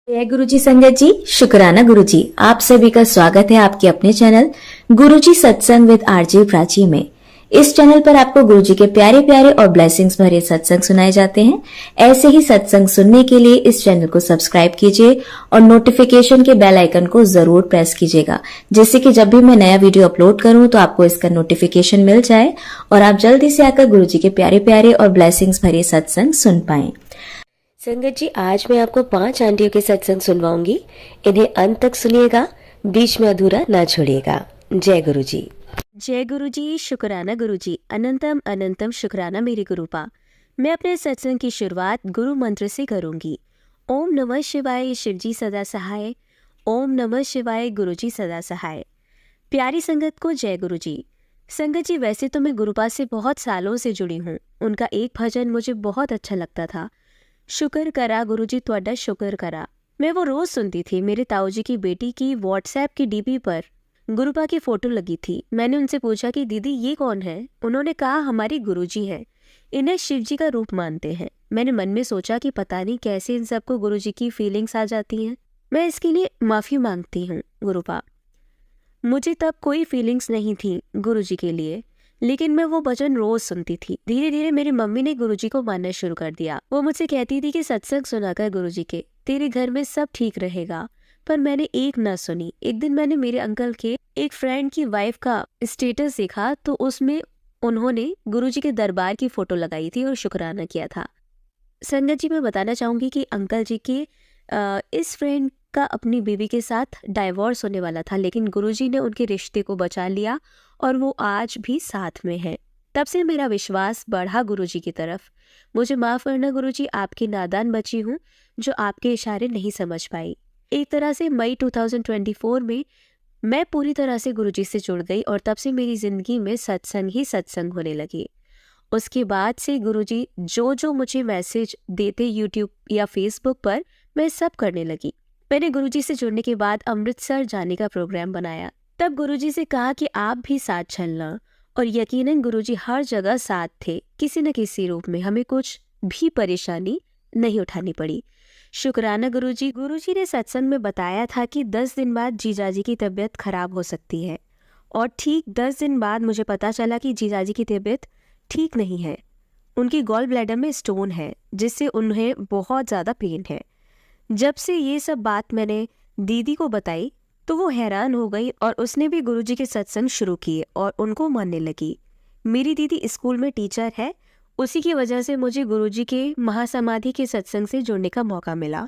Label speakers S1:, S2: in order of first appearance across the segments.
S1: जय गुरुजी संगत जी, शुक्राना गुरुजी। आप सभी का स्वागत है आपके अपने चैनल गुरुजी सत्संग विद आरजे प्राची में। इस चैनल पर आपको गुरुजी के प्यारे प्यारे और ब्लेसिंग्स भरे सत्संग सुनाए जाते हैं। ऐसे ही सत्संग सुनने के लिए इस चैनल को सब्सक्राइब कीजिए और नोटिफिकेशन के बेल आइकन को जरूर प्रेस कीजिएगा, जिससे कि जब भी मैं नया वीडियो अपलोड करूं तो आपको इसका नोटिफिकेशन मिल जाए और आप जल्दी से आकर गुरुजी के प्यारे प्यारे और ब्लेसिंग्स भरे सत्संग सुन पाएं। संगत जी, आज मैं आपको 5 आंटियों के सत्संग सुनवाऊंगी। इन्हें अंत तक सुनिएगा, बीच में अधूरा ना छोड़िएगा। जय गुरु जी। जय गुरु जी, शुक्राना गुरु जी। अनंतम अनंतम शुक्राना मेरे गुरुपा। मैं अपने सत्संग की शुरुआत गुरु मंत्र से करूंगी। ओम नमः शिवाय, शिवजी सदा सहाय। ओम नमः शिवाय, गुरु जी सदा सहाय। प्यारी संगत को जय गुरु जी। संगत जी, वैसे तो मैं गुरुपा से बहुत सालों से जुड़ी हूँ। उनका एक भजन मुझे बहुत अच्छा लगता था, शुक्र करा गुरुजी तुहाडा शुक्र करा। मैं वो रोज सुनती थी। मेरे ताऊजी की बेटी की व्हाट्सएप की डीपी पर गुरुपा की फोटो लगी थी। मैंने उनसे पूछा कि दीदी ये कौन है। उन्होंने कहा हमारे गुरुजी हैं, इन्हें शिवजी का रूप मानते हैं। मैंने मन में सोचा कि पता नहीं कैसे इन सबको गुरुजी की फीलिंग्स आ जाती हैं। मैं इसके लिए माफी मांगती हूँ गुरुपा। मुझे तब कोई फीलिंग्स नहीं थी गुरुजी के लिए, लेकिन मैं वो भजन रोज सुनती थी। धीरे धीरे मेरी मम्मी ने गुरुजी को मानना शुरू कर दिया। वो मुझसे कहती थी कि सत्संग सुना कर गुरुजी के, तेरे घर में सब ठीक रहेगा। पर मैंने एक ना सुनी। एक दिन मैंने मेरे अंकल के एक फ्रेंड की वाइफ का स्टेटस देखा, तो उसमें उन्होंने गुरुजी के दरबार की फोटो लगाई थी और शुक्राना किया था। संगत जी, मैं बताना चाहूंगी कि अंकल जी के इस फ्रेंड का अपनी बीवी के साथ डाइवोर्स होने वाला था, लेकिन गुरुजी ने उनके रिश्ते को बचा लिया और वो आज भी साथ में है। तब से मेरा विश्वास बढ़ा गुरुजी की तरफ। मुझे माफ़ करना गुरुजी, आपकी नादान बची हूँ जो आपके इशारे नहीं समझ पाई। एक तरह से मई 2024 में मैं पूरी तरह से गुरुजी से जुड़ गई और तब से मेरी ज़िंदगी में सत्संग ही सत्संग होने लगी। उसके बाद से गुरुजी जो मुझे मैसेज देते यूट्यूब या फेसबुक पर, मैं सब करने लगी। मैंने गुरुजी से जुड़ने के बाद अमृतसर जाने का प्रोग्राम बनाया। तब गुरुजी से कहा कि आप भी साथ चलना, और यकीनन गुरुजी हर जगह साथ थे। किसी न किसी रूप में हमें कुछ भी परेशानी नहीं उठानी पड़ी। शुक्राना गुरुजी। गुरुजी ने सत्संग में बताया था कि 10 दिन बाद जीजाजी की तबीयत खराब हो सकती है, और ठीक 10 दिन बाद मुझे पता चला कि जीजाजी की तबीयत ठीक नहीं है। उनकी गॉल ब्लैडर में स्टोन है, जिससे उन्हें बहुत ज़्यादा पेन है। जब से ये सब बात मैंने दीदी को बताई तो वो हैरान हो गई और उसने भी गुरुजी के सत्संग शुरू किए और उनको मानने लगी। मेरी दीदी स्कूल में टीचर है, उसी की वजह से मुझे गुरुजी के महासमाधि के सत्संग से जुड़ने का मौका मिला।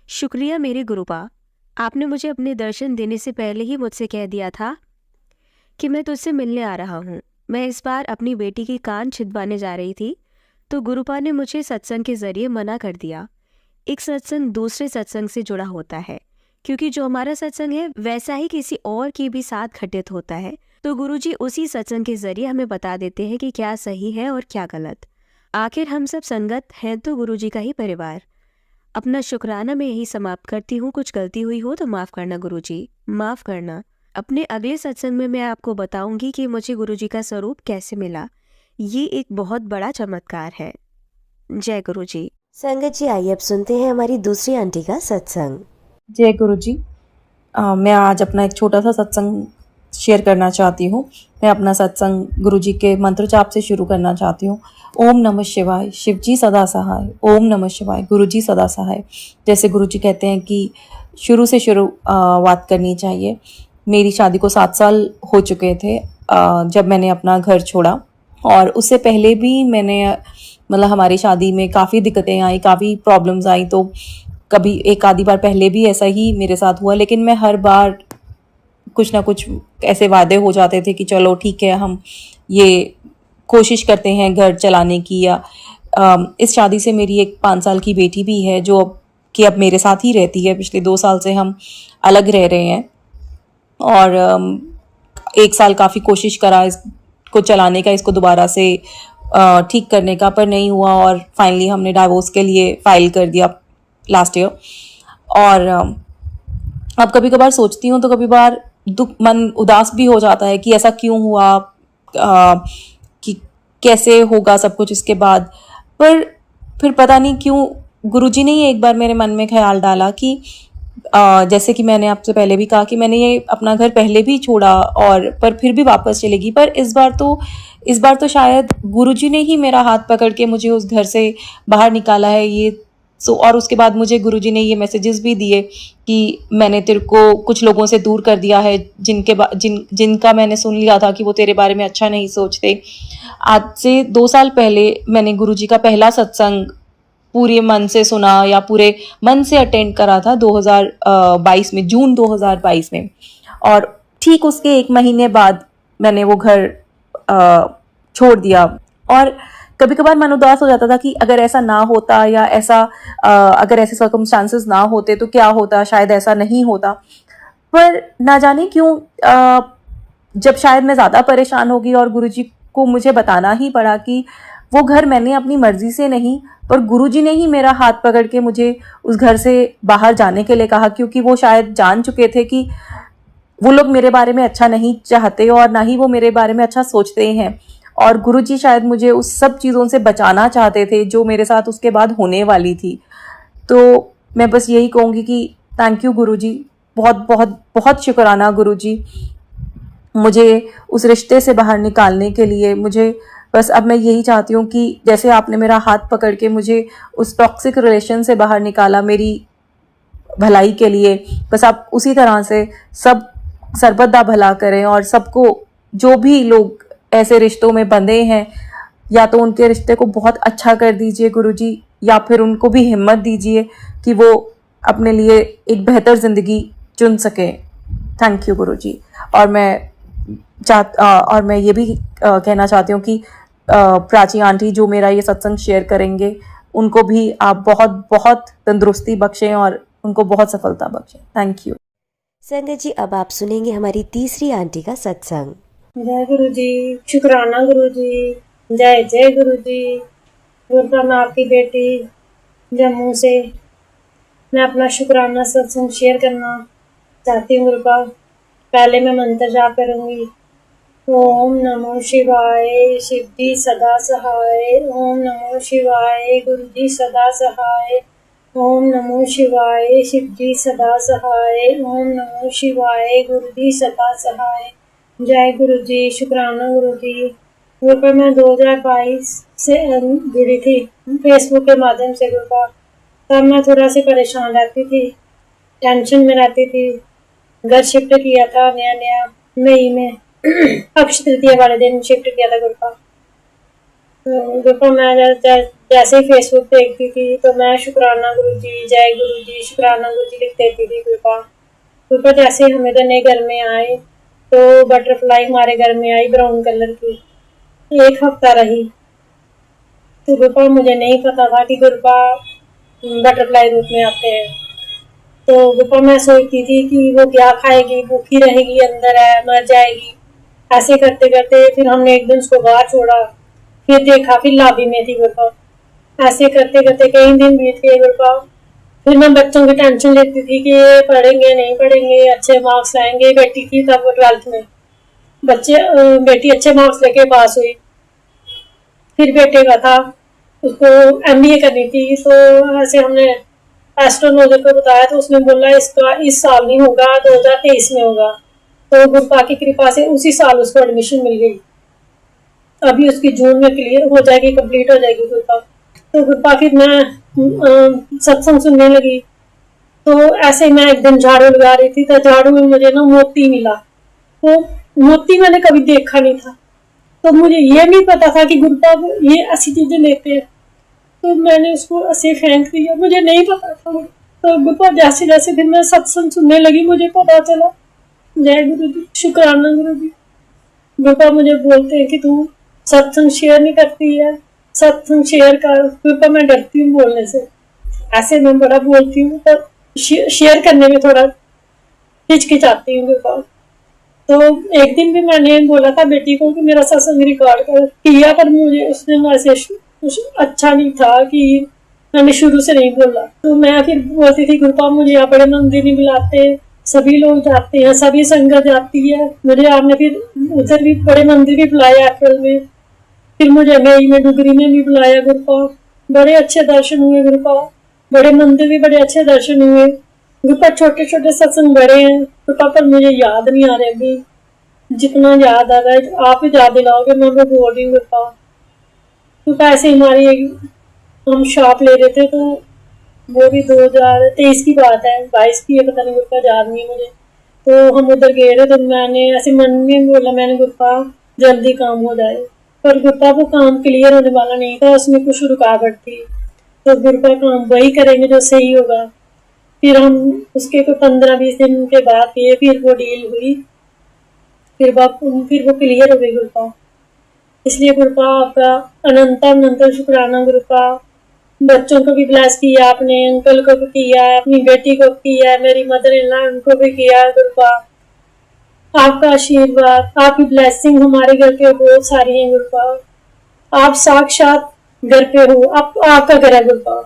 S1: शुक्रिया मेरे गुरुपा। आपने मुझे अपने दर्शन देने से पहले ही मुझसे कह दिया था कि मैं तुझसे मिलने आ रहा हूँ। मैं इस बार अपनी बेटी की कान छिदवाने जा रही थी, तो गुरुपा ने मुझे सत्संग के जरिए मना कर दिया। एक सत्संग दूसरे सत्संग से जुड़ा होता है, क्योंकि जो हमारा सत्संग है वैसा ही किसी और के भी साथ घटित होता है। तो गुरुजी उसी सत्संग के जरिए हमें बता देते हैं कि क्या सही है और क्या गलत। आखिर हम सब संगत हैं तो गुरुजी का ही परिवार। अपना शुक्राना मैं यही समाप्त करती हूँ। कुछ गलती हुई हो तो माफ़ करना गुरुजी, माफ़ करना। अपने अगले सत्संग में मैं आपको बताऊंगी कि मुझे गुरुजी का स्वरूप कैसे मिला। ये एक बहुत बड़ा चमत्कार है। जय गुरुजी। संगत जी, आइए अब सुनते हैं हमारी दूसरी आंटी का सत्संग।
S2: जय गुरु जी। मैं आज अपना एक छोटा सा सत्संग शेयर करना चाहती हूँ। मैं अपना सत्संग गुरु जी के मंत्र जाप से शुरू करना चाहती हूँ। ओम नमः शिवाय, शिवजी सदा सहाय। ओम नमः शिवाय, गुरु जी सदा सहाय। जैसे गुरु जी कहते हैं कि शुरू से शुरुआत करनी चाहिए। मेरी शादी को 7 साल हो चुके थे जब मैंने अपना घर छोड़ा, और उससे पहले भी मैंने मतलब हमारी शादी में काफ़ी दिक्कतें आई, काफ़ी प्रॉब्लम्स आई। तो कभी एक आधी बार पहले भी ऐसा ही मेरे साथ हुआ, लेकिन मैं हर बार कुछ ना कुछ ऐसे वादे हो जाते थे कि चलो ठीक है, हम ये कोशिश करते हैं घर चलाने की। या इस शादी से मेरी एक 5 साल की बेटी भी है जो अब मेरे साथ ही रहती है। पिछले 2 साल से हम अलग रह रहे हैं, और 1 साल काफ़ी कोशिश करा इसको चलाने का, इसको दोबारा से ठीक करने का, पर नहीं हुआ। और फाइनली हमने डाइवोर्स के लिए फाइल कर दिया लास्ट ईयर। और अब कभी कभार सोचती हूँ तो कभी बार मन उदास भी हो जाता है कि ऐसा क्यों हुआ, कि कैसे होगा सब कुछ इसके बाद। पर फिर पता नहीं क्यों गुरुजी ने ही एक बार मेरे मन में ख्याल डाला कि जैसे कि मैंने आपसे पहले भी कहा कि मैंने ये अपना घर पहले भी छोड़ा और पर फिर भी वापस चलेगी, पर इस बार तो शायद गुरुजी ने ही मेरा हाथ पकड़ के मुझे उस घर से बाहर निकाला है। ये सो और उसके बाद मुझे गुरुजी ने ये मैसेजेस भी दिए कि मैंने तेरे को कुछ लोगों से दूर कर दिया है जिनका मैंने सुन लिया था कि वो तेरे बारे में अच्छा नहीं सोचते। आज से 2 साल पहले मैंने गुरुजी का पहला सत्संग पूरे मन से सुना या पूरे मन से अटेंड करा था 2022 में, जून 2022 में। और ठीक उसके 1 महीने बाद मैंने वो घर छोड़ दिया। और कभी कभार मन उदास हो जाता था कि अगर ऐसा ना होता या अगर ऐसे सर्कमस्टांसेस ना होते तो क्या होता, शायद ऐसा नहीं होता। पर ना जाने क्यों जब शायद मैं ज़्यादा परेशान होगी और गुरुजी को मुझे बताना ही पड़ा कि वो घर मैंने अपनी मर्जी से नहीं, पर गुरुजी ने ही मेरा हाथ पकड़ के मुझे उस घर से बाहर जाने के लिए कहा, क्योंकि वो शायद जान चुके थे कि वो लोग मेरे बारे में अच्छा नहीं चाहते और ना ही वो मेरे बारे में अच्छा सोचते हैं। और गुरुजी शायद मुझे उस सब चीज़ों से बचाना चाहते थे जो मेरे साथ उसके बाद होने वाली थी। तो मैं बस यही कहूँगी कि थैंक यू गुरुजी, बहुत बहुत बहुत शुक्राना गुरुजी, मुझे उस रिश्ते से बाहर निकालने के लिए। मुझे बस अब मैं यही चाहती हूँ कि जैसे आपने मेरा हाथ पकड़ के मुझे उस टॉक्सिक रिलेशन से बाहर निकाला मेरी भलाई के लिए, बस आप उसी तरह से सब सर्वदा भला करें। और सबको, जो भी लोग ऐसे रिश्तों में बंधे हैं, या तो उनके रिश्ते को बहुत अच्छा कर दीजिए गुरुजी, या फिर उनको भी हिम्मत दीजिए कि वो अपने लिए एक बेहतर ज़िंदगी चुन सकें। थैंक यू गुरुजी। और मैं ये भी कहना चाहती हूँ कि प्राची आंटी जो मेरा ये सत्संग शेयर करेंगे, उनको भी आप बहुत बहुत तंदुरुस्ती बख्शें और उनको बहुत सफलता बख्शें। Thank you.
S3: संगत जी, अब आप सुनेंगे हमारी तीसरी आंटी का सत्संग।
S4: जय गुरु जी, शुक्राना गुरु जी, जय जय गुरु जी। गुरुपा, मैं आपकी बेटी जम्मू से मैं अपना शुक्राना सत्संग शेयर करना चाहती हूँ। गुरुपा, पहले मैं मंत्र जाप करूँगी। ओम नमो शिवाय, शिव जी सदा सहाय। ओम नमो शिवाय, गुरु जी सदा सहाय। ओम नमो शिवाय, शिव जी सदा सहाय। ओम नमो शिवाय, गुरु जी सदा सहाय। जय गुरु जी, शुक्राना गुरु जी। गुरुपा, मैं 2022 से जुड़ी थी फेसबुक के माध्यम से। गुरुपा, तब मैं थोड़ा सी परेशान रहती थी, टेंशन में रहती थी। घर शिफ्ट किया था नया नया मई में, अक्षय तृतीया वाले दिन शिफ्ट किया था। गुरुपा, मैं जैसे ही फेसबुक देखती थी तो मैं शुक्राना गुरु जी, जय गुरु जी, शुक्राना गुरु जी लिख देती थी। गुरुपा, जैसे ही हम इधर नए घर में आए तो बटरफ्लाई हमारे घर में आई, ब्राउन कलर की। 1 हफ्ता रही। तो गुरुपा, मुझे नहीं पता था कि गुरुपा बटरफ्लाई रूप में आते हैं। तो गुरुपा, मैं सोचती थी कि वो क्या खाएगी, भूखी रहेगी, अंदर है, मर जाएगी। ऐसे करते करते फिर हमने एक दिन उसको बाहर छोड़ा, फिर देखा, फिर लाबी में थी। गुरुपा, ऐसे करते करते कई दिन बीत गए। गुरुपा, फिर मैं बच्चों की टेंशन लेती थी कि ये पढ़ेंगे नहीं पढ़ेंगे, अच्छे मार्क्स लाएंगे। बेटी थी तब 12th में, बेटी अच्छे मार्क्स लेके पास हुई। फिर बेटे का था, उसको MBA करनी थी। तो ऐसे हमने एस्ट्रोलॉजर को बताया तो उसने बोला इसका इस साल नहीं होगा, 2023 में होगा। तो गुरुपा की कृपा से उसी साल उसको एडमिशन मिल गई। अभी उसकी जून में क्लियर हो जाएगी, कंप्लीट हो जाएगी गुरुपा। तो गुरुपा, फिर मैं सत्संग सुनने लगी। तो ऐसे ही मैं एक दिन झाड़ू लगा रही थी तो झाड़ू में मुझे ना मोती मिला। तो मोती मैंने कभी देखा नहीं था, तो मुझे ये नहीं पता था कि गुरुपा ये ऐसी चीजें लेते हैं। तो मैंने उसको ऐसे फेंक दिया, मुझे नहीं पता था। तो गुरुपा, जैसे जैसे फिर मैं सत्संग सुनने लगी मुझे पता चला। जय गुरु जी, शुक्राना गुरु जी। गुरुपा, मुझे बोलते हैं कि तू सत्संग शेयर नहीं करती है, सत्संग शेयर कर। गुरुपा, मैं डरती हूँ बोलने से, ऐसे मैं बड़ा बोलती हूँ पर शेयर करने में थोड़ा हिचकिचाती हूँ। गुरुपा, तो एक दिन भी मैंने बोला था बेटी को कि मेरा सत्संग रिकॉर्ड कर किया, पर मुझे उसने मैसेज कुछ अच्छा नहीं था कि मैंने शुरू से नहीं बोला। तो मैं फिर बोलती थी गुरुपा, मुझे यहाँ बड़े मंदिर नहीं बुलाते, सभी लोग जाते हैं, सभी संगत जाती है। मुझे आपने फिर उधर भी बड़े मंदिर भी बुलाया अप्रैल में, फिर मुझे मई में डुगरी में भी बुलाया। गुरुपा, बड़े अच्छे दर्शन हुए। गुरुपा, बड़े मंदिर भी बड़े अच्छे दर्शन हुए। गुरपा छोटे छोटे सत्संग बड़े हैं गुरपा, पर मुझे याद नहीं आ रहे अभी। जितना याद आ रहा है आप ही याद दिलाओगे, मैं वो बोल रही हूँ गुरपा। गुरपा ऐसे हमारी हम शॉप ले रहे थे, तो वो भी 2023 की बात है, 22 की है, पता नहीं गुरपा, याद नहीं है मुझे। तो हम उधर गए थे, तो मैंने ऐसे मन में बोला, मैंने गुरपा जल्दी काम हो जाए, पर गुरपा वो काम क्लियर होने वाला नहीं था, उसमें कुछ रुकावट थी। तो गुरपा काम वही करेंगे जो सही होगा। फिर हम उसके को 15-20 दिन के बाद फिर वो डील हुई, फिर वो क्लियर हो गई गुरपा। इसलिए गुरपा आपका अनंत अनंत शुक्राना गुरपा। बच्चों को भी ब्लेस किया आपने, अंकल को भी किया है, अपनी बेटी को किया है, मेरी मदर इन लॉ उनको भी किया है गुरपा। आपका आशीर्वाद, आपकी ब्लेसिंग हमारे घर पे बहुत सारी है गुरपा। आप साक्षात घर पे हो, आपका घर है गुरपा,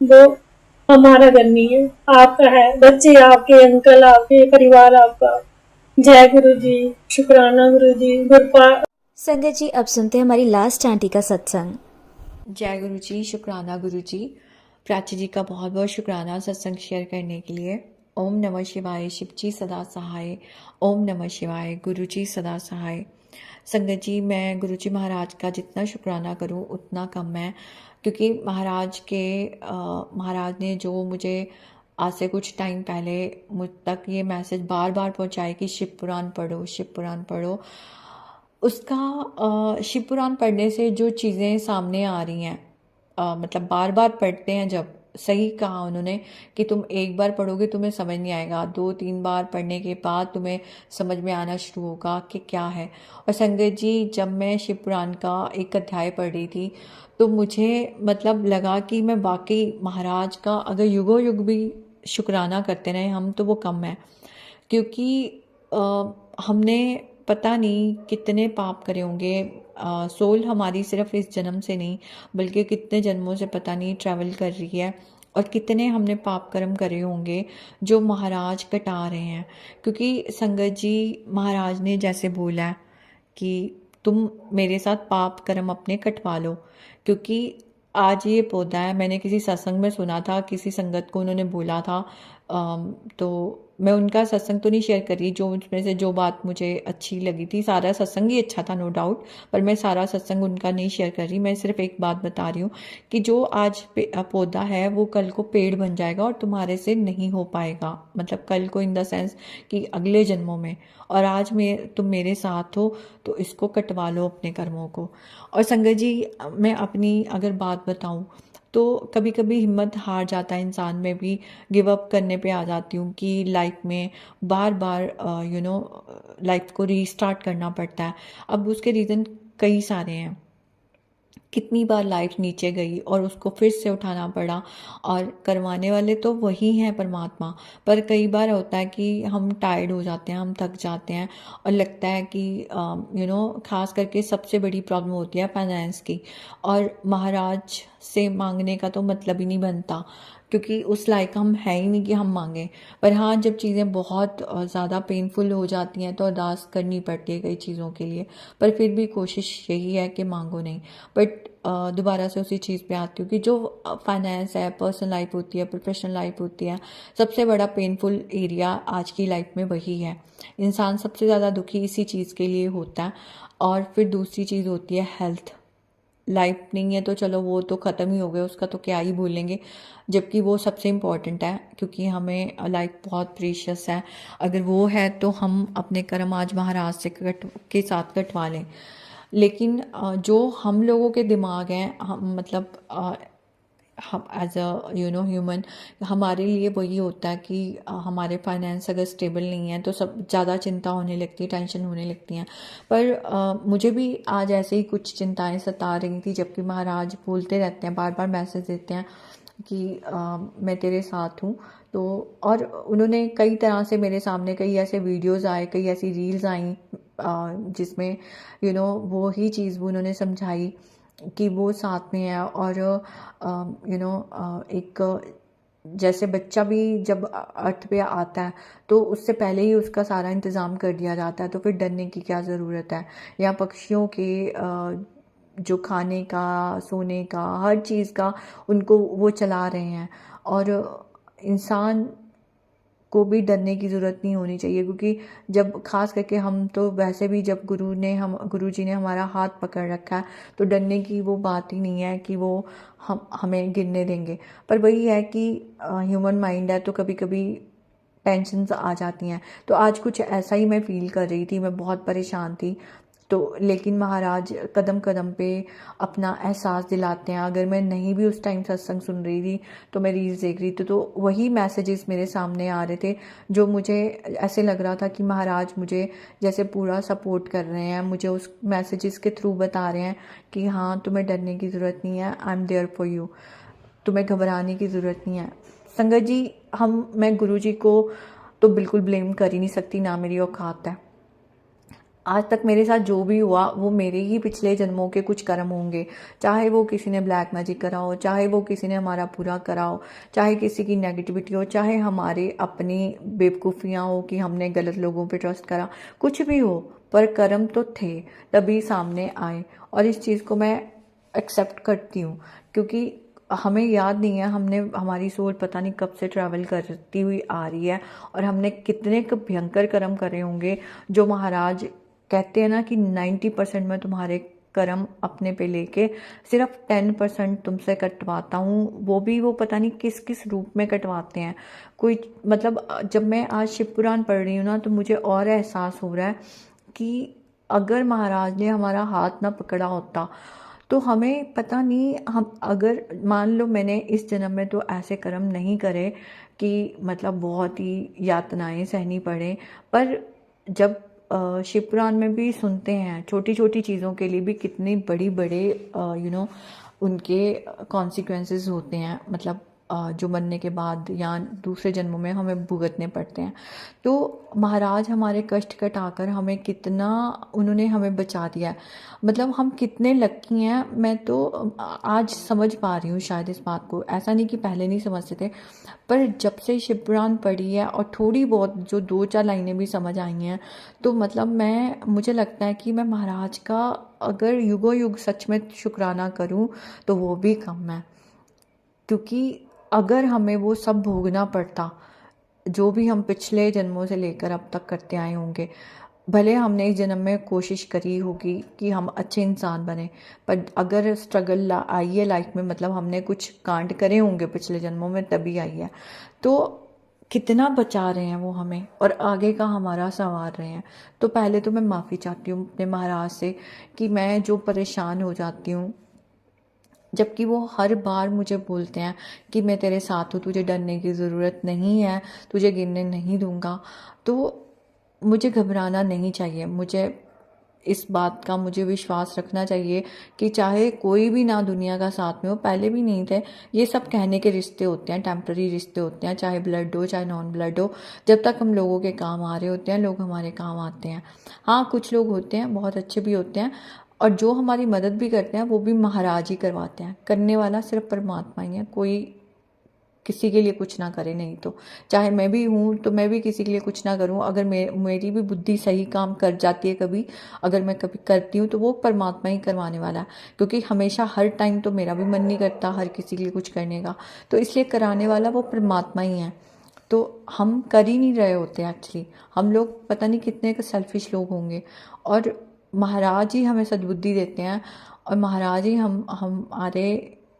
S4: वो हमारा घर नहीं है, आपका है। बच्चे आपके, अंकल आपके, परिवार आपका। जय गुरु जी, शुक्राना गुरु जी, गुरपा।
S1: संगत जी, अब सुनते हैं हमारी लास्ट आंटी का सत्संग।
S5: जय गुरु जी, शुक्राना गुरु जी। प्राची जी का बहुत बहुत शुक्राना सत्संग शेयर करने के लिए। ओम नमः शिवाय, शिव जी सदा सहाय। ओम नमः शिवाय, गुरु जी सदा सहाय। संगत जी, मैं गुरु जी महाराज का जितना शुक्राना करूं उतना कम है, क्योंकि महाराज ने जो मुझे आज से कुछ टाइम पहले मुझ तक ये मैसेज बार बार पहुंचाए कि शिव पुराण पढ़ो, शिव पुराण पढ़ो, उसका शिव पुराण पढ़ने से जो चीज़ें सामने आ रही हैं, मतलब बार बार पढ़ते हैं जब, सही कहा उन्होंने कि तुम एक बार पढ़ोगे तुम्हें समझ नहीं आएगा, 2-3 बार पढ़ने के बाद तुम्हें समझ में आना शुरू होगा कि क्या है। और संगत जी, जब मैं शिव पुराण का एक अध्याय पढ़ रही थी तो मुझे मतलब लगा कि मैं वाकई महाराज का अगर युगों युग भी शुक्राना करते रहे हम तो वो कम है, क्योंकि हमने पता नहीं कितने पाप करे होंगे। सोल हमारी सिर्फ इस जन्म से नहीं बल्कि कितने जन्मों से पता नहीं ट्रैवल कर रही है, और कितने हमने पाप कर्म करे होंगे जो महाराज कटा रहे हैं। क्योंकि संगत जी, महाराज ने जैसे बोला है कि तुम मेरे साथ पाप कर्म अपने कटवा लो, क्योंकि आज ये पौधा है, मैंने किसी सत्संग में सुना था, किसी संगत को उन्होंने बोला था, तो मैं उनका सत्संग तो नहीं शेयर कर रही, जो उसमें से जो बात मुझे अच्छी लगी थी, सारा सत्संग ही अच्छा था नो डाउट, पर मैं सारा सत्संग उनका नहीं शेयर कर रही, मैं सिर्फ एक बात बता रही हूँ कि जो आज पौधा है वो कल को पेड़ बन जाएगा और तुम्हारे से नहीं हो पाएगा, मतलब कल को इन द सेंस कि अगले जन्मों में। और आज तुम मेरे साथ हो तो इसको कटवा लो अपने कर्मों को। और संगत जी, मैं अपनी अगर बात बताऊं तो कभी कभी हिम्मत हार जाता है इंसान में भी, गिव अप करने पे आ जाती हूँ कि लाइफ में बार बार लाइफ को रीस्टार्ट करना पड़ता है। अब उसके रीज़न कई सारे हैं, कितनी बार लाइफ नीचे गई और उसको फिर से उठाना पड़ा, और करवाने वाले तो वही हैं परमात्मा, पर कई बार होता है कि हम टायर्ड हो जाते हैं, हम थक जाते हैं, और लगता है कि खास करके सबसे बड़ी प्रॉब्लम होती है फाइनेंस की, और महाराज से मांगने का तो मतलब ही नहीं बनता, क्योंकि उस लायक हम है ही नहीं कि हम मांगें। पर हाँ, जब चीज़ें बहुत ज़्यादा पेनफुल हो जाती हैं तो अरदास करनी पड़ती है कई चीज़ों के लिए, पर फिर भी कोशिश यही है कि मांगो नहीं। बट दोबारा से उसी चीज़ पे आती हूँ कि जो फाइनेंस है, पर्सनल लाइफ होती है, प्रोफेशनल लाइफ होती है, सबसे बड़ा पेनफुल एरिया आज की लाइफ में वही है। इंसान सबसे ज़्यादा दुखी इसी चीज़ के लिए होता है। और फिर दूसरी चीज़ होती है हेल्थ। लाइफ नहीं है तो चलो वो तो ख़त्म ही हो गया, उसका तो क्या ही भूलेंगे, जबकि वो सबसे इम्पॉर्टेंट है, क्योंकि हमें लाइफ बहुत प्रीशियस है। अगर वो है तो हम अपने कर्म आज महाराज से के साथ कटवा लें। लेकिन जो हम लोगों के दिमाग हैं, हम मतलब हम एज अ ह्यूमन, हमारे लिए वही होता है कि हमारे फाइनेंस अगर स्टेबल नहीं है तो सब ज़्यादा चिंता होने लगती है, टेंशन होने लगती हैं। पर मुझे भी आज ऐसे ही कुछ चिंताएं सता रही थी, जबकि महाराज बोलते रहते हैं, बार बार मैसेज देते हैं कि मैं तेरे साथ हूँ। तो और उन्होंने कई तरह से मेरे सामने कई ऐसे वीडियोस आए, कई ऐसी रील्स आई जिसमें वो ही चीज़ वो उन्होंने समझाई कि वो साथ में है। और एक जैसे बच्चा भी जब अर्थ पे आता है तो उससे पहले ही उसका सारा इंतज़ाम कर दिया जाता है, तो फिर डरने की क्या ज़रूरत है। या पक्षियों के जो खाने का, सोने का, हर चीज़ का उनको वो चला रहे हैं। और इंसान को भी डरने की ज़रूरत नहीं होनी चाहिए, क्योंकि जब ख़ास करके हम तो वैसे भी जब गुरु जी ने हमारा हाथ पकड़ रखा है तो डरने की वो बात ही नहीं है कि वो हमें गिरने देंगे। पर वही है कि ह्यूमन माइंड है तो कभी कभी टेंशन्स आ जाती हैं। तो आज कुछ ऐसा ही मैं फ़ील कर रही थी, मैं बहुत परेशान थी। तो लेकिन महाराज कदम कदम पे अपना एहसास दिलाते हैं। अगर मैं नहीं भी उस टाइम सत्संग सुन रही थी तो मैं रील्स देख रही थी तो वही मैसेजेस मेरे सामने आ रहे थे, जो मुझे ऐसे लग रहा था कि महाराज मुझे जैसे पूरा सपोर्ट कर रहे हैं, मुझे उस मैसेजेस के थ्रू बता रहे हैं कि हाँ तुम्हें डरने की ज़रूरत नहीं है, I am there for you, तुम्हें घबराने की ज़रूरत नहीं है। संगत जी, मैं गुरु जी को तो बिल्कुल ब्लेम कर ही नहीं सकती, ना मेरी औकात है। आज तक मेरे साथ जो भी हुआ वो मेरे ही पिछले जन्मों के कुछ कर्म होंगे, चाहे वो किसी ने ब्लैक मैजिक करा हो, चाहे वो किसी ने हमारा बुरा करा हो, चाहे किसी की नेगेटिविटी हो, चाहे हमारे अपनी बेवकूफ़ियाँ हो कि हमने गलत लोगों पे ट्रस्ट करा, कुछ भी हो, पर कर्म तो थे तभी सामने आए। और इस चीज़ को मैं एक्सेप्ट करती हूँ, क्योंकि हमें याद नहीं है हमारी सोल पता नहीं कब से ट्रैवल करती हुई आ रही है और हमने कितने भयंकर कर्म करे होंगे, जो महाराज कहते हैं ना कि 90% में तुम्हारे कर्म अपने पे लेके सिर्फ 10% तुमसे कटवाता हूँ, वो भी वो पता नहीं किस किस रूप में कटवाते हैं। कोई मतलब जब मैं आज शिव पुराण पढ़ रही हूँ ना तो मुझे और एहसास हो रहा है कि अगर महाराज ने हमारा हाथ ना पकड़ा होता तो हमें पता नहीं, हम अगर मान लो मैंने इस जन्म में तो ऐसे कर्म नहीं करे कि मतलब बहुत ही यातनाएं सहनी पड़े, पर जब शिवपुराण में भी सुनते हैं छोटी छोटी चीज़ों के लिए भी कितने बड़ी बड़े उनके कॉन्सिक्वेंसेस होते हैं, मतलब जो मरने के बाद या दूसरे जन्मों में हमें भुगतने पड़ते हैं। तो महाराज हमारे कष्ट कटाकर हमें कितना उन्होंने हमें बचा दिया है, मतलब हम कितने लकी हैं। मैं तो आज समझ पा रही हूँ शायद इस बात को, ऐसा नहीं कि पहले नहीं समझते थे, पर जब से शिव पुराण पढ़ी है और थोड़ी बहुत जो 2-4 लाइनें भी समझ आई हैं तो मतलब मुझे लगता है कि मैं महाराज का अगर युगों युग सच में शुक्राना करूँ तो वो भी कम है। क्योंकि अगर हमें वो सब भोगना पड़ता जो भी हम पिछले जन्मों से लेकर अब तक करते आए होंगे, भले हमने इस जन्म में कोशिश करी होगी कि हम अच्छे इंसान बने, पर अगर स्ट्रगल आई है लाइफ में, मतलब हमने कुछ कांड करे होंगे पिछले जन्मों में तभी आई है, तो कितना बचा रहे हैं वो हमें और आगे का हमारा संवार रहे हैं। तो पहले तो मैं माफ़ी चाहती हूँ अपने महाराज से कि मैं जो परेशान हो जाती हूँ, जबकि वो हर बार मुझे बोलते हैं कि मैं तेरे साथ हूँ, तुझे डरने की ज़रूरत नहीं है, तुझे गिरने नहीं दूंगा। तो मुझे घबराना नहीं चाहिए, मुझे इस बात का मुझे विश्वास रखना चाहिए कि चाहे कोई भी ना दुनिया का साथ में हो, पहले भी नहीं थे, ये सब कहने के रिश्ते होते हैं, टेम्पररी रिश्ते होते हैं, चाहे ब्लड हो चाहे नॉन ब्लड हो, जब तक हम लोगों के काम आ रहे होते हैं लोग हमारे काम आते हैं। हाँ, कुछ लोग होते हैं बहुत अच्छे भी होते हैं और जो हमारी मदद भी करते हैं वो भी महाराज ही करवाते हैं, करने वाला सिर्फ परमात्मा ही है, कोई किसी के लिए कुछ ना करे। नहीं तो चाहे मैं भी हूँ तो मैं भी किसी के लिए कुछ ना करूँ, अगर मेरी भी बुद्धि सही काम कर जाती है कभी, अगर मैं कभी करती हूँ तो वो परमात्मा ही करवाने वाला है, क्योंकि हमेशा हर टाइम तो मेरा भी मन नहीं करता हर किसी के लिए कुछ करने का, तो इसलिए कराने वाला वो परमात्मा ही है। तो हम कर ही नहीं रहे होते एक्चुअली, हम लोग पता नहीं कितने के सेल्फिश लोग होंगे, और महाराज ही हमें सद्बुद्धि देते हैं और महाराज ही हमारे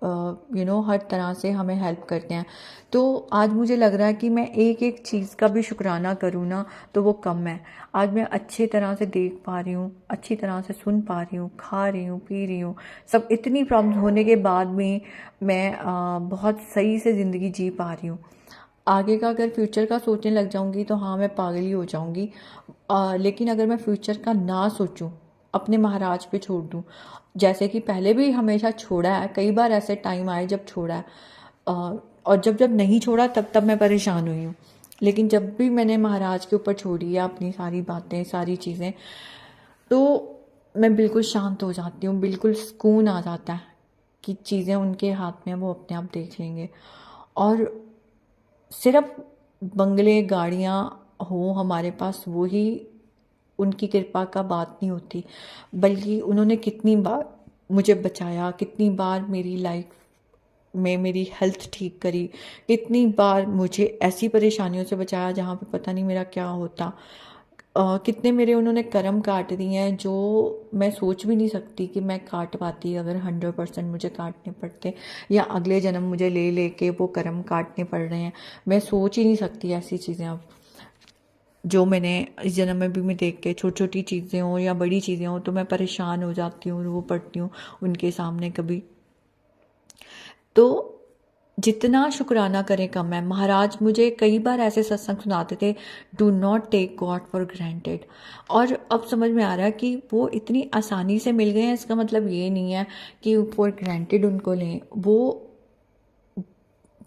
S5: हर तरह से हमें हेल्प करते हैं। तो आज मुझे लग रहा है कि मैं एक एक चीज़ का भी शुक्राना करूँ ना तो वो कम है। आज मैं अच्छी तरह से देख पा रही हूँ, अच्छी तरह से सुन पा रही हूँ, खा रही हूँ, पी रही हूँ, सब इतनी प्रॉब्लम होने के बाद भी मैं बहुत सही से ज़िंदगी जी पा रही हूँ। आगे का अगर फ्यूचर का सोचने लग जाऊंगी तो हाँ मैं पागल ही हो जाऊंगी, लेकिन अगर मैं फ्यूचर का ना सोचूं, अपने महाराज पे छोड़ दूं, जैसे कि पहले भी हमेशा छोड़ा है, कई बार ऐसे टाइम आए जब छोड़ा है, और जब जब नहीं छोड़ा तब मैं परेशान हुई हूँ, लेकिन जब भी मैंने महाराज के ऊपर छोड़ी है अपनी सारी बातें सारी चीज़ें, तो मैं बिल्कुल शांत हो जाती हूँ, बिल्कुल सुकून आ जाता है कि चीज़ें उनके हाथ में वो अपने आप देख लेंगे। और सिर्फ बंगले गाड़ियाँ हो हमारे पास वो ही उनकी कृपा का बात नहीं होती, बल्कि उन्होंने कितनी बार मुझे बचाया, कितनी बार मेरी लाइफ में मेरी हेल्थ ठीक करी, कितनी बार मुझे ऐसी परेशानियों से बचाया जहाँ पे पता नहीं मेरा क्या होता। कितने मेरे उन्होंने कर्म काट दिए हैं जो मैं सोच भी नहीं सकती कि मैं काट पाती अगर 100% मुझे काटने पड़ते, या अगले जन्म मुझे ले लेके वो कर्म काटने पड़ रहे हैं। मैं सोच ही नहीं सकती ऐसी चीज़ें अब, जो मैंने इस जन्म में भी मैं देख के, छोटी छोटी चीज़ें हों या बड़ी चीज़ें हों तो मैं परेशान हो जाती हूँ, रो पड़ती हूँ उनके सामने कभी। तो जितना शुक्राना करें कम है। महाराज मुझे कई बार ऐसे सत्संग सुनाते थे, do not take God for granted. और अब समझ में आ रहा है कि वो इतनी आसानी से मिल गए हैं, इसका मतलब ये नहीं है कि फॉर ग्रांटेड उनको लें। वो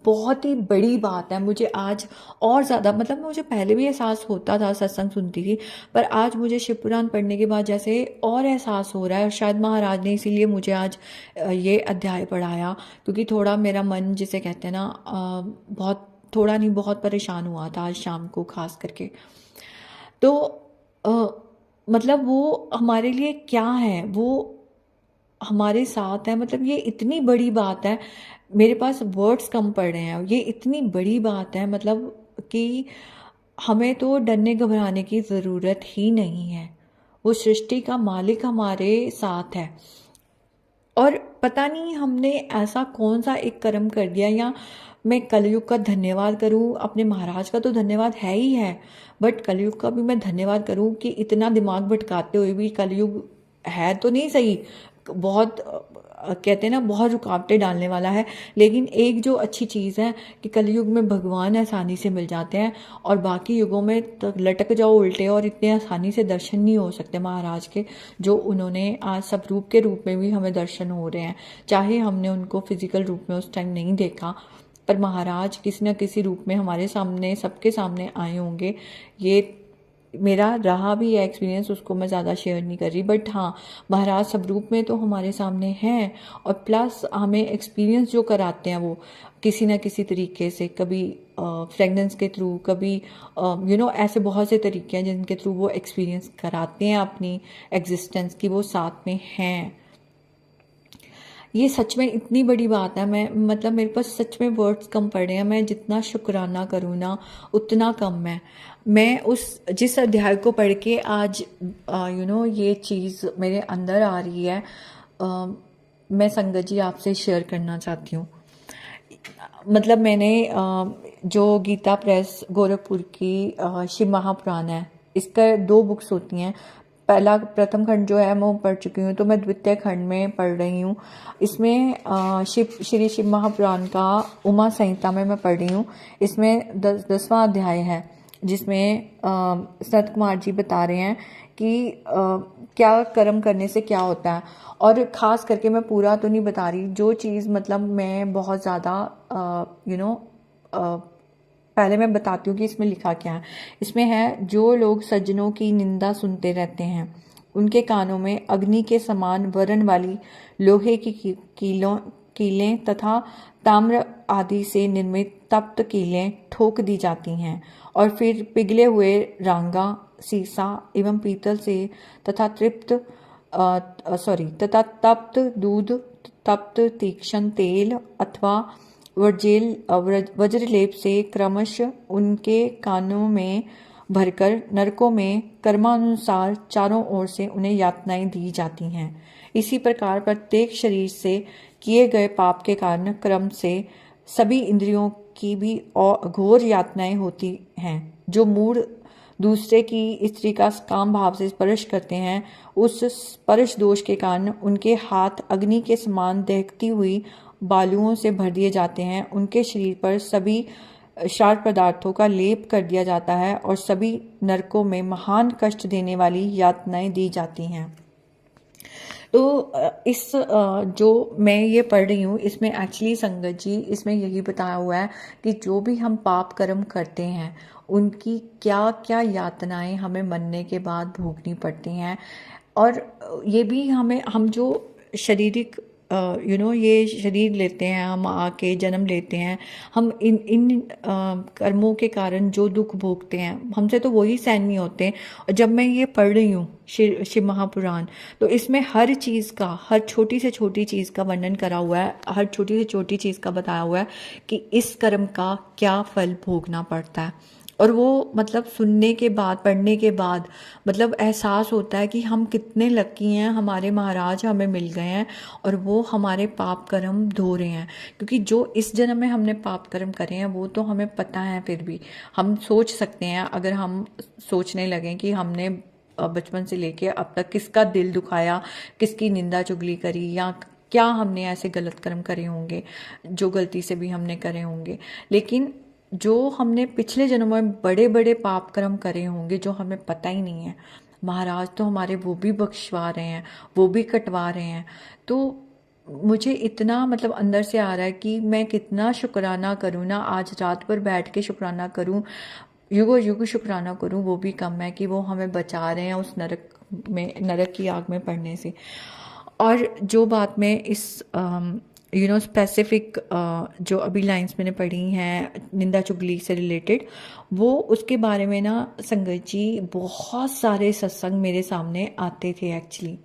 S5: बहुत ही बड़ी बात है। मुझे आज और ज़्यादा, मतलब मुझे पहले भी एहसास होता था, सत्संग सुनती थी, पर आज मुझे शिव पुराण पढ़ने के बाद जैसे और एहसास हो रहा है। और शायद महाराज ने इसीलिए मुझे आज ये अध्याय पढ़ाया, क्योंकि थोड़ा मेरा मन, जिसे कहते हैं ना, बहुत, थोड़ा नहीं बहुत परेशान हुआ था आज शाम को खास करके। तो अ, मतलब वो हमारे लिए क्या है, वो हमारे साथ है, मतलब ये इतनी बड़ी बात है। मेरे पास वर्ड्स कम पड़ रहे हैं, ये इतनी बड़ी बात है, मतलब कि हमें तो डरने घबराने की ज़रूरत ही नहीं है। वो सृष्टि का मालिक हमारे साथ है। और पता नहीं हमने ऐसा कौन सा एक कर्म कर दिया, या मैं कलयुग का धन्यवाद करूं, अपने महाराज का तो धन्यवाद है ही है, बट कलयुग का भी मैं धन्यवाद करूं कि इतना दिमाग भटकाते हुए भी कलयुग है तो नहीं सही, बहुत कहते हैं ना बहुत रुकावटें डालने वाला है, लेकिन एक जो अच्छी चीज़ है कि कलयुग में भगवान आसानी से मिल जाते हैं, और बाकी युगों में तो लटक जाओ उल्टे और इतने आसानी से दर्शन नहीं हो सकते महाराज के, जो उन्होंने आज सब रूप के रूप में भी हमें दर्शन हो रहे हैं। चाहे हमने उनको फिजिकल रूप में उस टाइम नहीं देखा, पर महाराज किसी न किसी रूप में हमारे सामने, सबके सामने आए होंगे। ये मेरा रहा भी है एक्सपीरियंस, उसको मैं ज़्यादा शेयर नहीं कर रही, बट हाँ, महाराज सब रूप में तो हमारे सामने हैं, और प्लस हमें एक्सपीरियंस जो कराते हैं वो किसी ना किसी तरीके से, कभी फ्रेगनेंस के थ्रू, कभी ऐसे बहुत से तरीके हैं जिनके थ्रू वो एक्सपीरियंस कराते हैं अपनी एग्जिस्टेंस की, वो साथ में हैं। ये सच में इतनी बड़ी बात है। मैं, मतलब मेरे पास सच में वर्ड्स कम पड़े हैं, मैं जितना शुक्राना करूँ ना उतना कम है। मैं उस जिस अध्याय को पढ़ के आज ये चीज़ मेरे अंदर आ रही है, मैं संगत जी आपसे शेयर करना चाहती हूँ। मतलब मैंने जो गीता प्रेस गोरखपुर की शिव महापुराण है, इसका 2 बुक्स होती हैं। प्रथम खंड जो है मैं पढ़ चुकी हूँ, तो मैं द्वितीय खंड में पढ़ रही हूँ। इसमें श्री शिव महापुराण का उमा संहिता में मैं पढ़ रही हूँ। इसमें 10वां अध्याय है, जिसमें सनत कुमार जी बता रहे हैं कि क्या कर्म करने से क्या होता है। और ख़ास करके मैं पूरा तो नहीं बता रही, जो चीज़ मतलब मैं बहुत ज़्यादा पहले मैं बताती हूँ कि इसमें लिखा क्या है। इसमें है, जो लोग सज्जनों की निंदा सुनते रहते हैं, उनके कानों में अग्नि के समान वरण वाली लोहे की कीलें तथा ताम्र आदि से निर्मित तप्त कीलें ठोक दी जाती हैं, और फिर पिघले हुए रांगा, सीसा एवं पीतल से तथा तप्त दूध, तप्त तीक्ष्ण तेल अथवा वज्रलेप से क्रमशः उनके कानों में भरकर नरकों में कर्मानुसार चारों ओर से उन्हें यातनाएं दी जाती हैं। इसी प्रकार प्रत्येक शरीर से किए गए पाप के कारण क्रम से सभी इंद्रियों की भी घोर यातनाएं होती हैं। जो मूढ़ दूसरे की स्त्री का काम भाव से स्पर्श करते हैं, उस स्पर्श दोष के कारण उनके हाथ अग्नि के समान दहकती हुई बालुओं से भर दिए जाते हैं। उनके शरीर पर सभी क्षार पदार्थों का लेप कर दिया जाता है, और सभी नरकों में महान कष्ट देने वाली यातनाएं दी जाती हैं। तो इस जो मैं ये पढ़ रही हूँ, इसमें एक्चुअली संगत जी इसमें यही बताया हुआ है कि जो भी हम पाप कर्म करते हैं, उनकी क्या क्या यातनाएं हमें मरने के बाद भोगनी पड़ती हैं। और ये भी हम जो शारीरिक ये शरीर लेते हैं, हम आके जन्म लेते हैं, हम इन कर्मों के कारण जो दुख भोगते हैं हमसे तो वही सहन नहीं होते। और जब मैं ये पढ़ रही हूँ शिव महापुराण, तो इसमें हर चीज़ का, हर छोटी से छोटी चीज़ का वर्णन करा हुआ है, हर छोटी से छोटी चीज़ का बताया हुआ है कि इस कर्म का क्या फल भोगना पड़ता है। और वो मतलब सुनने के बाद, पढ़ने के बाद मतलब एहसास होता है कि हम कितने लकी हैं, हमारे महाराज हमें मिल गए हैं और वो हमारे पाप कर्म धो रहे हैं। क्योंकि जो इस जन्म में हमने पाप कर्म करे हैं वो तो हमें पता है, फिर भी हम सोच सकते हैं, अगर हम सोचने लगें कि हमने बचपन से लेके अब तक किसका दिल दुखाया, किसकी निंदा चुगली करी, या क्या हमने ऐसे गलत कर्म करे होंगे जो गलती से भी हमने करे होंगे। लेकिन जो हमने पिछले जन्मों में बड़े बड़े पाप कर्म करे होंगे जो हमें पता ही नहीं है, महाराज तो हमारे वो भी बख्शवा रहे हैं, वो भी कटवा रहे हैं। तो मुझे इतना मतलब अंदर से आ रहा है कि मैं कितना शुक्राना करूँ ना, आज रात भर बैठ के शुक्राना करूँ, युगो युग शुक्राना करूँ, वो भी कम है कि वो हमें बचा रहे हैं उस नरक की आग में पड़ने से। और जो बात मैं इस स्पेसिफिक जो अभी लाइंस मैंने पढ़ी हैं निंदा चुगली से रिलेटेड, वो उसके बारे में ना संगत जी बहुत सारे सत्संग मेरे सामने आते थे एक्चुअली।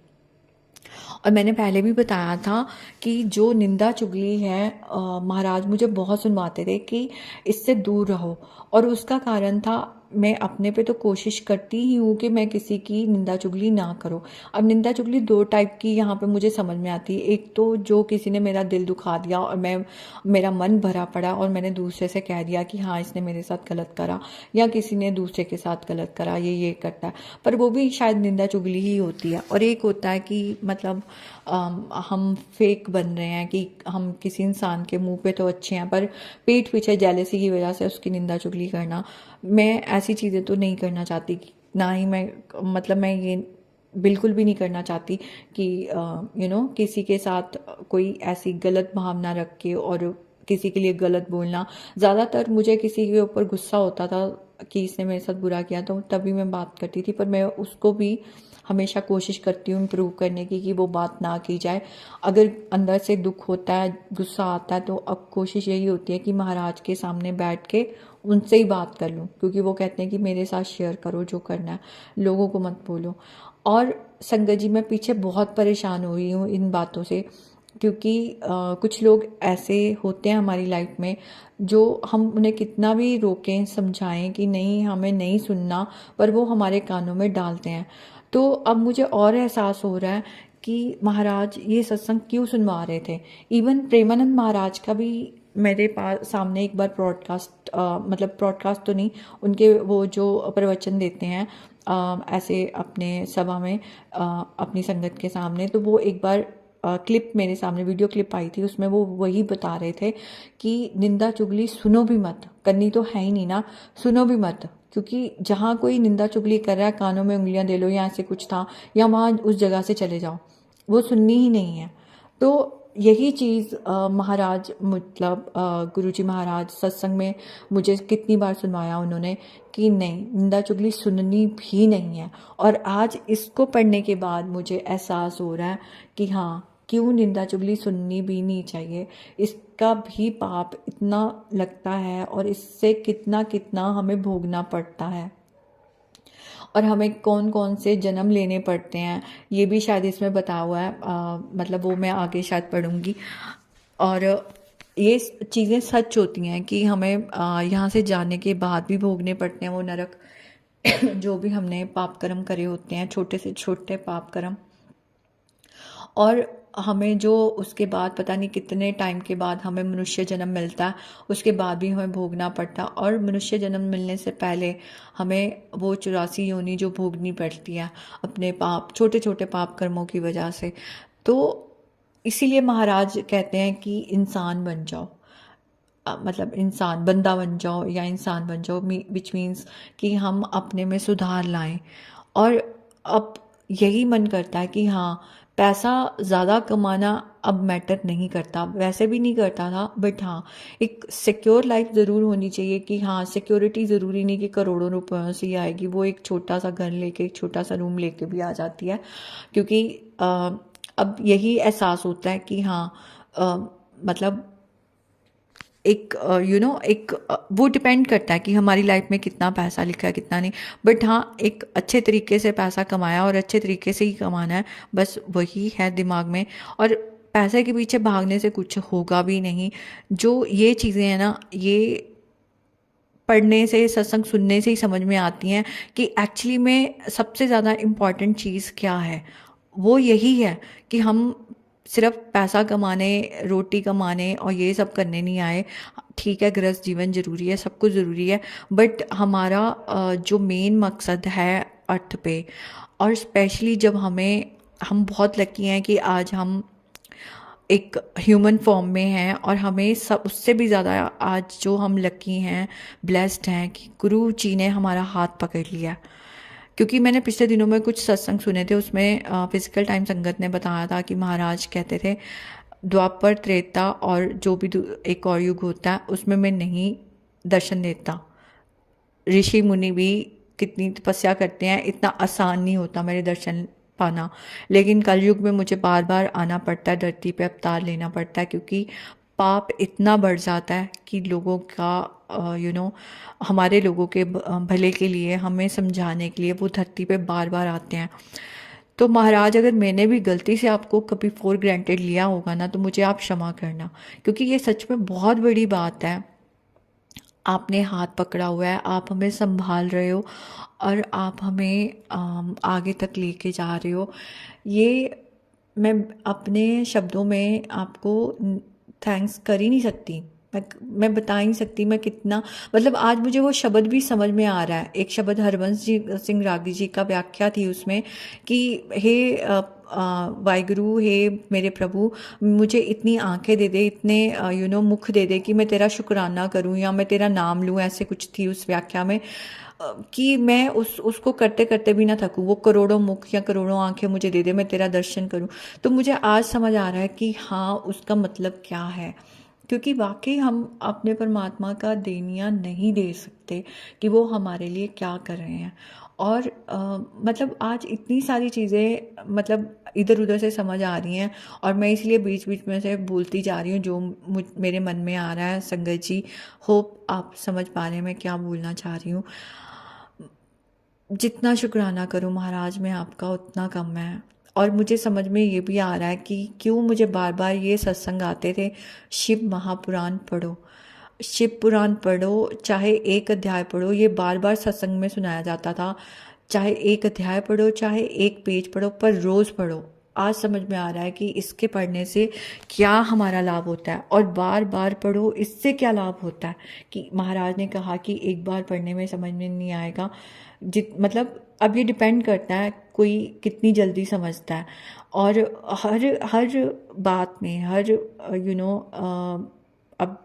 S5: और मैंने पहले भी बताया था कि जो निंदा चुगली है महाराज मुझे बहुत सुनवाते थे कि इससे दूर रहो। और उसका कारण था, मैं अपने पे तो कोशिश करती ही हूँ कि मैं किसी की निंदा चुगली ना करूँ। अब निंदा चुगली दो टाइप की यहाँ पे मुझे समझ में आती है। एक तो जो किसी ने मेरा दिल दुखा दिया और मेरा मन भरा पड़ा और मैंने दूसरे से कह दिया कि हाँ इसने मेरे साथ गलत करा, या किसी ने दूसरे के साथ गलत करा, ये करता है, पर वो भी शायद निंदा चुगली ही होती है। और एक होता है कि मतलब हम फेक बन रहे हैं कि हम किसी इंसान के मुंह पे तो अच्छे हैं पर पीठ पीछे जेलेसी की वजह से उसकी निंदा चुगली करना। मैं ऐसी चीज़ें तो नहीं करना चाहती, ना ही मैं ये बिल्कुल भी नहीं करना चाहती कि किसी के साथ कोई ऐसी गलत भावना रख के और किसी के लिए गलत बोलना। ज़्यादातर मुझे किसी के ऊपर गुस्सा होता था कि इसने मेरे साथ बुरा किया, तो तभी मैं बात करती थी, पर मैं उसको भी हमेशा कोशिश करती हूँ इम्प्रूव करने की कि वो बात ना की जाए। अगर अंदर से दुख होता है, गुस्सा आता है, तो अब कोशिश यही होती है कि महाराज के सामने बैठ के उनसे ही बात कर लूँ, क्योंकि वो कहते हैं कि मेरे साथ शेयर करो जो करना है, लोगों को मत बोलो। और संगत जी मैं पीछे बहुत परेशान हो रही हूँ इन बातों से, क्योंकि कुछ लोग ऐसे होते हैं हमारी लाइफ में जो हम उन्हें कितना भी रोकें, समझाएं कि नहीं हमें नहीं सुनना, पर वो हमारे कानों में डालते हैं। तो अब मुझे और एहसास हो रहा है कि महाराज ये सत्संग क्यों सुनवा रहे थे। इवन प्रेमानंद महाराज का भी मेरे पास सामने एक बार ब्रॉडकास्ट तो नहीं, उनके वो जो प्रवचन देते हैं ऐसे अपने सभा में अपनी संगत के सामने, तो वो एक बार क्लिप मेरे सामने वीडियो क्लिप आई थी, उसमें वो वही बता रहे थे कि निंदा चुगली सुनो भी मत, करनी तो है ही नहीं ना, सुनो भी मत, क्योंकि जहाँ कोई निंदा चुगली कर रहा है कानों में उंगलियां दे लो या ऐसे कुछ था, या वहाँ उस जगह से चले जाओ, वो सुननी ही नहीं है। तो यही चीज़ महाराज मतलब गुरुजी महाराज सत्संग में मुझे कितनी बार सुनवाया उन्होंने कि नहीं निंदा चुगली सुननी भी नहीं है। और आज इसको पढ़ने के बाद मुझे एहसास हो रहा है कि हाँ क्यों निंदा चुगली सुननी भी नहीं चाहिए, इसका भी पाप इतना लगता है और इससे कितना कितना हमें भोगना पड़ता है, और हमें कौन कौन से जन्म लेने पड़ते हैं ये भी शायद इसमें बताया हुआ है। मतलब वो मैं आगे शायद पढ़ूंगी। और ये चीज़ें सच होती हैं कि हमें यहाँ से जाने के बाद भी भोगने पड़ते हैं वो नरक जो भी हमने पाप कर्म करे होते हैं, छोटे से छोटे पाप कर्म। और हमें जो उसके बाद पता नहीं कितने टाइम के बाद हमें मनुष्य जन्म मिलता है, उसके बाद भी हमें भोगना पड़ता है। और मनुष्य जन्म मिलने से पहले हमें वो 84 योनि जो भोगनी पड़ती है अपने पाप, छोटे छोटे पाप कर्मों की वजह से। तो इसीलिए महाराज कहते हैं कि इंसान बन जाओ, मतलब इंसान बंदा बन जाओ या इंसान बन जाओ, विच मीन्स कि हम अपने में सुधार लाएं। और अब यही मन करता है कि हाँ पैसा ज़्यादा कमाना अब मैटर नहीं करता, वैसे भी नहीं करता था, बट हाँ एक सिक्योर लाइफ ज़रूर होनी चाहिए कि हाँ सिक्योरिटी ज़रूरी नहीं कि करोड़ों रुपयों से ही आएगी, वो एक छोटा सा घर लेके एक छोटा सा रूम लेके भी आ जाती है। क्योंकि अब यही एहसास होता है कि हाँ मतलब एक एक वो डिपेंड करता है कि हमारी लाइफ में कितना पैसा लिखा है कितना नहीं, बट हाँ एक अच्छे तरीके से पैसा कमाया और अच्छे तरीके से ही कमाना है, बस वही है दिमाग में। और पैसे के पीछे भागने से कुछ होगा भी नहीं। जो ये चीज़ें हैं ना, ये पढ़ने से, सत्संग सुनने से ही समझ में आती हैं कि एक्चुअली में सबसे ज़्यादा इम्पॉर्टेंट चीज़ क्या है। वो यही है कि हम सिर्फ पैसा कमाने, रोटी कमाने और ये सब करने नहीं आए। ठीक है, गृहस्थ जीवन ज़रूरी है, सब कुछ ज़रूरी है, बट हमारा जो मेन मकसद है अर्थ पे, और स्पेशली जब हम बहुत लकी हैं कि आज हम एक ह्यूमन फॉर्म में हैं, और हमें सब उससे भी ज़्यादा आज जो हम लकी हैं, ब्लेस्ड हैं कि गुरु जी ने हमारा हाथ पकड़ लिया। क्योंकि मैंने पिछले दिनों में कुछ सत्संग सुने थे, उसमें फिजिकल टाइम संगत ने बताया था कि महाराज कहते थे द्वापर, त्रेता और जो भी एक और युग होता है उसमें मैं नहीं दर्शन देता। ऋषि मुनि भी कितनी तपस्या करते हैं, इतना आसान नहीं होता मेरे दर्शन पाना, लेकिन कलयुग में मुझे बार बार आना पड़ता है, धरती पे अवतार लेना पड़ता है, क्योंकि पाप इतना बढ़ जाता है कि लोगों का हमारे लोगों के भले के लिए, हमें समझाने के लिए वो धरती पे बार बार आते हैं। तो महाराज, अगर मैंने भी गलती से आपको कभी फॉर ग्रांटेड लिया होगा ना, तो मुझे आप क्षमा करना, क्योंकि ये सच में बहुत बड़ी बात है। आपने हाथ पकड़ा हुआ है, आप हमें संभाल रहे हो और आप हमें आगे तक लेके जा रहे हो। ये मैं अपने शब्दों में आपको थैंक्स कर ही नहीं सकती, मैं बता ही नहीं सकती मैं कितना, मतलब आज मुझे वो शब्द भी समझ में आ रहा है। एक शब्द हरबंस जी सिंह रागी जी का व्याख्या थी उसमें कि हे वाहिगुरु, हे मेरे प्रभु, मुझे इतनी आंखें दे दे, इतने मुख दे दे कि मैं तेरा शुक्राना करूं या मैं तेरा नाम लूं, ऐसे कुछ थी उस व्याख्या में, कि मैं उसको करते करते भी ना थकूं। वो करोड़ों मुख या करोड़ों आंखें मुझे दे दे, मैं तेरा दर्शन करूं। तो मुझे आज समझ आ रहा है कि हाँ, उसका मतलब क्या है, क्योंकि वाकई हम अपने परमात्मा का देनिया नहीं दे सकते कि वो हमारे लिए क्या कर रहे हैं। और मतलब आज इतनी सारी चीज़ें मतलब इधर उधर से समझ आ रही हैं, और मैं इसलिए बीच बीच में से बोलती जा रही हूँ जो मेरे मन में आ रहा है। संगत जी, होप आप समझ पा रहे हैं मैं क्या बोलना चाह रही हूँ। जितना शुक्राना करूँ महाराज मैं आपका, उतना कम है। और मुझे समझ में ये भी आ रहा है कि क्यों मुझे बार बार ये सत्संग आते थे, शिव महापुराण पढ़ो, शिव पुराण पढ़ो, चाहे एक अध्याय पढ़ो, ये बार बार सत्संग में सुनाया जाता था। चाहे एक अध्याय पढ़ो, चाहे एक पेज पढ़ो, पर रोज़ पढ़ो। आज समझ में आ रहा है कि इसके पढ़ने से क्या हमारा लाभ होता है, और बार बार पढ़ो, इससे क्या लाभ होता है। कि महाराज ने कहा कि एक बार पढ़ने में समझ में नहीं आएगा, मतलब अब ये डिपेंड करता है कोई कितनी जल्दी समझता है। और हर बात में, हर अब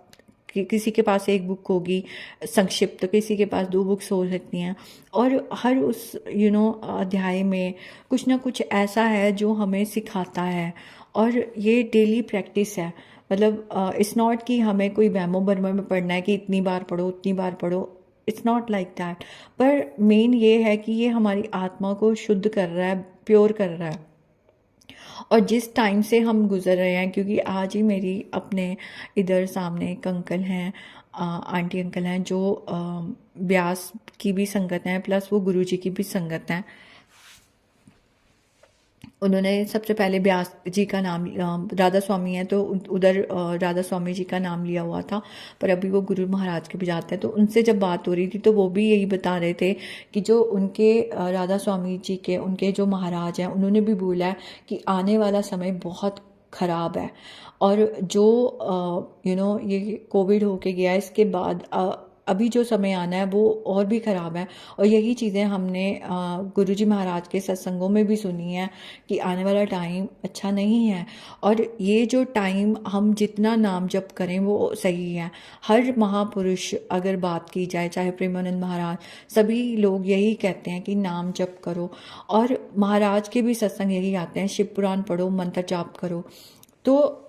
S5: किसी के पास एक बुक होगी संक्षिप्त, किसी के पास 2 बुक्स हो सकती हैं, और हर उस अध्याय में कुछ ना कुछ ऐसा है जो हमें सिखाता है, और ये डेली प्रैक्टिस है। मतलब इट्स नॉट कि हमें कोई वैमो बर्मा में पढ़ना है कि इतनी बार पढ़ो, उतनी बार पढ़ो, इट्स नॉट लाइक दैट। पर मेन ये है कि ये हमारी आत्मा को शुद्ध कर रहा है, प्योर कर रहा है। और जिस टाइम से हम गुजर रहे हैं, क्योंकि आज ही मेरी अपने इधर सामने एक अंकल हैं, आंटी अंकल हैं, जो ब्यास की भी संगत हैं, प्लस वो गुरुजी की भी संगत हैं। उन्होंने सबसे पहले ब्यास जी का नाम, राधा स्वामी है तो उधर राधा स्वामी जी का नाम लिया हुआ था, पर अभी वो गुरु महाराज के भी जाते हैं। तो उनसे जब बात हो रही थी तो वो भी यही बता रहे थे कि जो उनके राधा स्वामी जी के उनके जो महाराज हैं, उन्होंने भी बोला है कि आने वाला समय बहुत ख़राब है, और जो ये कोविड होके गया, इसके बाद अभी जो समय आना है वो और भी ख़राब है। और यही चीज़ें हमने गुरुजी महाराज के सत्संगों में भी सुनी है कि आने वाला टाइम अच्छा नहीं है, और ये जो टाइम हम जितना नाम जप करें वो सही है। हर महापुरुष अगर बात की जाए, चाहे प्रेमानंद महाराज, सभी लोग यही कहते हैं कि नाम जप करो, और महाराज के भी सत्संग यही आते हैं, शिव पुराण पढ़ो, मंत्र जाप करो। तो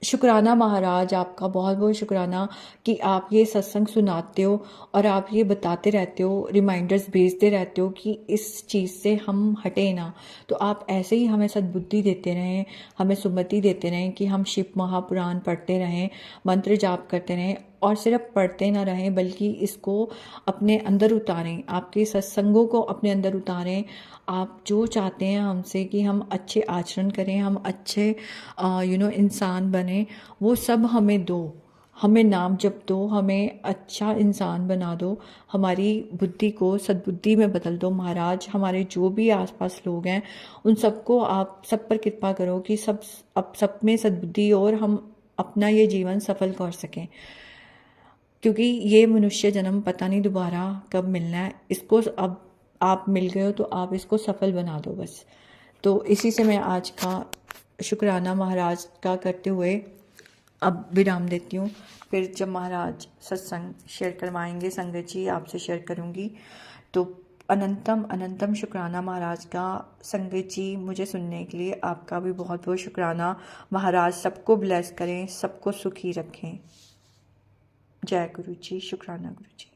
S5: शुक्राना महाराज, आपका बहुत बहुत शुक्राना कि आप ये सत्संग सुनाते हो और आप ये बताते रहते हो, रिमाइंडर्स भेजते रहते हो कि इस चीज़ से हम हटे ना। तो आप ऐसे ही हमें सद्बुद्धि देते रहें, हमें सुमति देते रहें कि हम शिव महापुराण पढ़ते रहें, मंत्र जाप करते रहें, और सिर्फ पढ़ते ना रहें बल्कि इसको अपने अंदर उतारें, आपके सत्संगों को अपने अंदर उतारें। आप जो चाहते हैं हमसे कि हम अच्छे आचरण करें, हम अच्छे इंसान बने, वो सब हमें दो। हमें नाम जप दो, हमें अच्छा इंसान बना दो, हमारी बुद्धि को सद्बुद्धि में बदल दो महाराज। हमारे जो भी आसपास लोग हैं उन सबको आप सब पर कृपा करो कि सब में सद्बुद्धि और हम अपना ये जीवन सफल कर सकें, क्योंकि ये मनुष्य जन्म पता नहीं दोबारा कब मिलना है। इसको अब आप मिल गए हो तो आप इसको सफल बना दो बस। तो इसी से मैं आज का शुक्राना महाराज का करते हुए अब विराम देती हूँ। फिर जब महाराज सत्संग शेयर करवाएंगे संगत जी, आपसे शेयर करूँगी। तो अनंतम अनंतम शुक्राना महाराज का। संगत जी, मुझे सुनने के लिए आपका भी बहुत बहुत शुक्राना। महाराज सबको ब्लेस करें, सबको सुखी रखें। जय गुरु जी, शुक्राना गुरु जी।